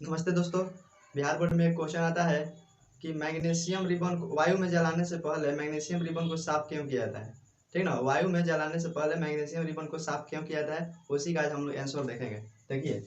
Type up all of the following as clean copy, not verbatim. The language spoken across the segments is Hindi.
नमस्ते दोस्तों। बिहार बोर्ड में एक क्वेश्चन आता है कि मैग्नीशियम रिबन को वायु में जलाने से पहले मैग्नीशियम रिबन को साफ क्यों किया जाता है। ठीक ना, वायु में जलाने से पहले मैग्नीशियम रिबन को साफ क्यों किया जाता है, उसी का आज हम लोग आंसर देखेंगे। देखिए,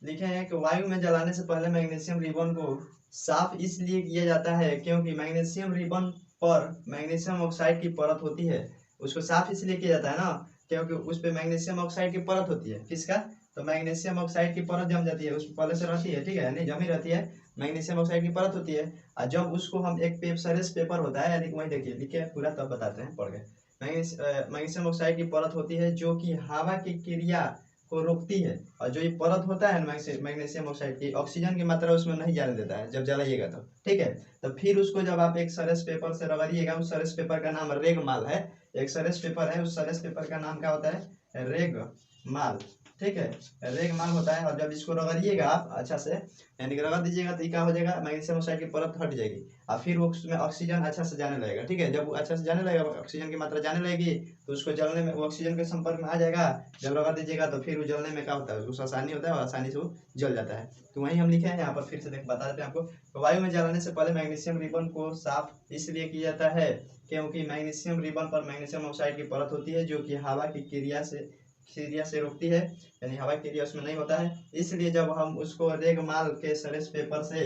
लिखे हैं कि वायु में जलाने से पहले मैग्नीशियम रिबन को साफ इसलिए किया जाता है क्योंकि मैग्नीशियम रिबन पर मैग्नीशियम ऑक्साइड की परत होती है। उसको साफ इसलिए किया जाता है ना, क्योंकि उस पर मैग्नीशियम ऑक्साइड की परत होती है। किसका? तो मैग्नीशियम ऑक्साइड की परत जम जाती है, उस पहले से रहती है, ठीक है, नहीं जमी रहती है, मैग्नीशियम ऑक्साइड की परत होती है। और जब उसको हम एक सरेस पेपर होता है, यानी वही देखिए लिखे पूरा तब बताते हैं पढ़ के। मैग्नीशियम ऑक्साइड की परत होती है जो कि हवा की क्रिया को रोकती है, और जो ये परत होता है मैग्नीशियम ऑक्साइड की, ऑक्सीजन की मात्रा उसमें नहीं जाने देता है जब जलाइएगा तो, ठीक है। तो फिर उसको जब आप एक सरस पेपर से रगड़िएगा, उस सरस पेपर का नाम रेगमाल है। एक सरस पेपर है, उस सरस पेपर का नाम क्या होता है? रेगमाल, ठीक है, रेगमाल होता है। और जब इसको रगड़िएगा आप अच्छा से, यानी कि रगड़ दीजिएगा, तो क्या हो जाएगा, मैग्नीशियम ऑक्साइड की परत हट जाएगी और फिर वो उसमें ऑक्सीजन अच्छा से जाने लगेगा, ठीक है। जब वो अच्छा से जाने लगेगा, ऑक्सीजन की मात्रा जाने लगेगी, तो उसको जलने में, वो ऑक्सीजन के संपर्क में आ जाएगा। जब रगड़ दीजिएगा तो फिर वो जलने में क्या होता है, उसको आसानी होता है और आसानी से वो जल जाता है। तो वही हम लिखे हैं यहाँ पर, फिर से देख बता देते हैं आपको। तो वायु में जलाने से पहले मैग्नीशियम रिबन को साफ इसलिए किया जाता है क्योंकि मैग्नीशियम रिबन पर मैग्नीशियम ऑक्साइड की परत होती है जो कि हवा की क्रिया से रोकती है, यानी हवा की क्रिया उसमें नहीं होता है। इसलिए जब हम उसको रेगमाल के सरस पेपर से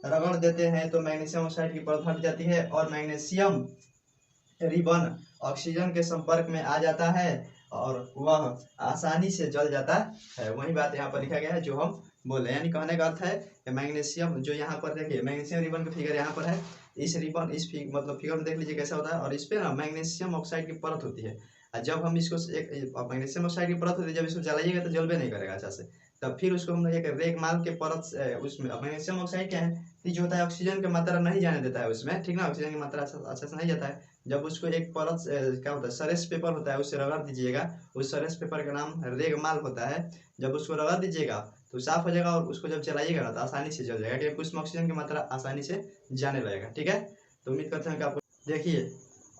रगड़ देते हैं तो मैग्नीशियम ऑक्साइड की परत हट जाती है और मैग्नीशियम रिबन ऑक्सीजन के संपर्क में आ जाता है और वह आसानी से जल जाता है। वही बात यहाँ पर लिखा गया है जो हम बोले, यानी कहने का अर्थ है कि मैग्नीशियम जो यहाँ पर देखिए, मैग्नीशियम रिबन का फिगर यहाँ पर है। इस रिबन मतलब फिगर में देख लीजिए कैसा होता है, और इस पे ना मैग्नीशियम ऑक्साइड की परत होती है। और जब हम इसको एक मैग्नीशियम ऑक्साइड की परत होती है, जब इसको जलाइएगा तो जलबे नहीं करेगा अच्छा से। तब फिर उसको हम एक रेगमाल के परत उसमें मैग्नीशियम ऑक्साइड क्या है कि जो होता है ऑक्सीजन की मात्रा नहीं जाने देता है उसमें, ठीक ना, ऑक्सीजन की मात्रा अच्छा से नहीं जाता है। जब उसको एक परत क्या होता है, सरस पेपर होता है, उससे रगड़ दीजिएगा, उस सरस पेपर का नाम रेगमाल होता है। जब उसको रगड़ दीजिएगा तो साफ हो जाएगा और उसको जब जलाइएगा ना तो आसानी से जल जाएगा, क्योंकि उसमें ऑक्सीजन की मात्रा आसानी से जाने लगेगा, ठीक है। तो उम्मीद करते हैं कि आपको देखिए,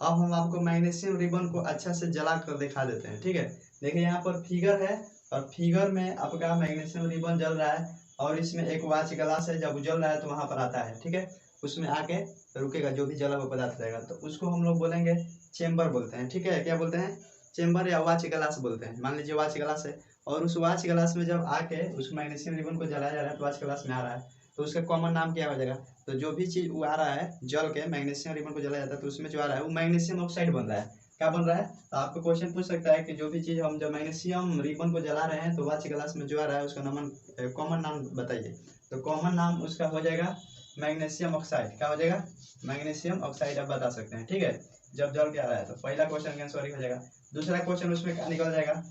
अब हम आपको मैग्नीशियम रिबन को अच्छा से जला कर दिखा देते हैं, ठीक है। देखिए यहाँ पर फिगर है, और फिगर में आपका मैग्नीशियम रिबन जल रहा है, और इसमें एक वाच ग्लास है, जब जल रहा है तो वहां पर आता है, ठीक है, उसमें आके रुकेगा, जो भी जला हुआ पदार्थ रहेगा तो उसको हम लोग बोलेंगे चेम्बर बोलते हैं, ठीक है। क्या बोलते हैं? चेम्बर या वाच ग्लास बोलते हैं। मान लीजिए वाच ग्लास है, और उस वाच ग्लास में जब आके उस मैग्नीशियम रिबन को जलाया जा रहा है तो वाच ग्लास में आ रहा है, तो उसका कॉमन नाम क्या हो जाएगा? तो जो भी चीज वो आ रहा है जल के मैग्नीशियम रिबन को जलाया जाता है, तो उसमें जो आ रहा है वो मैग्नीशियम ऑक्साइड बन रहा है। क्या बन रहा है? तो आपको क्वेश्चन पूछ सकता है कि जो भी चीज हम जब मैग्नीशियम रिबन को जला रहे हैं तो वाच ग्लास में जो आ रहा है उसका नाम, कॉमन नाम बताइए। तो कॉमन नाम उसका हो जाएगा मैग्नीशियम ऑक्साइड। क्या हो जाएगा? मैग्नीशियम ऑक्साइड आप बता सकते हैं, ठीक है, जब जल के आ रहा है। तो पहला क्वेश्चन का आंसर हो जाएगा। दूसरा क्वेश्चन उसमें क्या निकल जाएगा?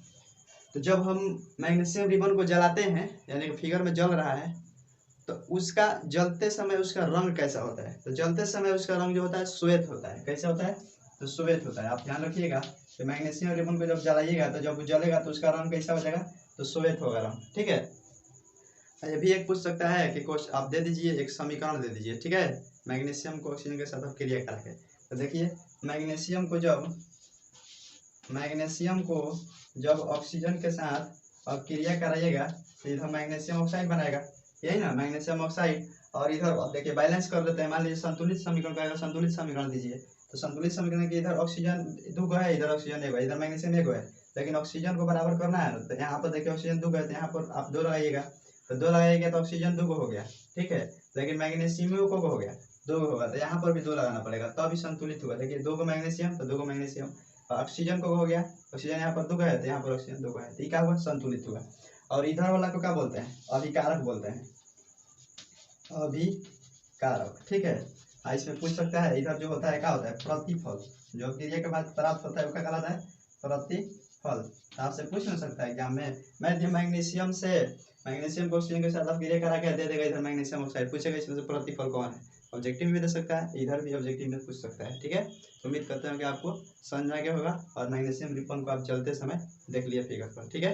तो जब हम मैग्नीशियम रिबन को जलाते हैं, यानी कि फिगर में जल रहा है, तो उसका जलते समय उसका रंग कैसा होता है? तो जलते समय उसका रंग जो होता है श्वेत होता है। कैसा होता है? तो श्वेत होता है। आप ध्यान रखिएगा कि मैग्नीशियम रिबन को जब जलाइएगा तो जब वो जलेगा तो उसका रंग कैसा हो जाएगा? तो श्वेत होगा रंग, ठीक है। ये भी एक पूछ सकता है कि क्वेश्चन आप दे दीजिए, एक समीकरण दे दीजिए, ठीक है, मैग्नीशियम को ऑक्सीजन के साथ आप क्रिया करा के। तो देखिए, मैग्नीशियम को जब ऑक्सीजन के साथ आप क्रिया कराइएगा तो इधर मैग्नीशियम ऑक्साइड बनाएगा, यही ना, मैग्नीशियम ऑक्साइड। और इधर अब देखिए बैलेंस कर देते हैं। मान लीजिए संतुलित समीकरण का, संतुलित समीकरण दीजिए। तो संतुलित समीकरण के इधर ऑक्सीजन दो गो है, इधर ऑक्सीजन एक है, इधर मैग्नीशियम एक है, लेकिन ऑक्सीजन को बराबर करना है। तो यहाँ पर देखिए ऑक्सीजन दो है, तो यहाँ पर आप दो लगाइएगा, तो दो लगाइएगा तो ऑक्सीजन दो हो गया, ठीक है। लेकिन मैग्नीशियम को हो गया, दो होगा, तो यहाँ पर भी दो लगाना पड़ेगा तभी संतुलित होगा। देखिए दो मैग्नीशियम तो दो मैग्नीशियम, ऑक्सीजन को हो गया, ऑक्सीजन यहाँ पर दो है तो यहाँ पर ऑक्सीजन दो है, तो ये क्या हुआ? संतुलित हुआ। और इधर वाला को क्या बोलते हैं? अभिकारक बोलते हैं, अभिकारक, ठीक है। इसमें पूछ सकता है, इधर जो होता है क्या होता है? प्रतिफल। जो क्रिया के बाद प्राप्त होता है वो क्या कहलाता है? प्रतिफल। आपसे पूछ नहीं सकता है क्या? मैं मैग्नीशियम को ऑक्सीजन के साथ आप क्रिया करा के दे देगा इधर मैग्नीशियम ऑक्साइड, पूछेगा इसमें से प्रतिफल कौन है। ऑब्जेक्टिव में भी दे सकता है, इधर भी ऑब्जेक्टिव में पूछ सकता है, ठीक है। तो उम्मीद करते हैं कि आपको समझ में आ गया होगा, और मैग्नीशियम रिबन को आप चलते समय देख लिए फिगर पर, ठीक है।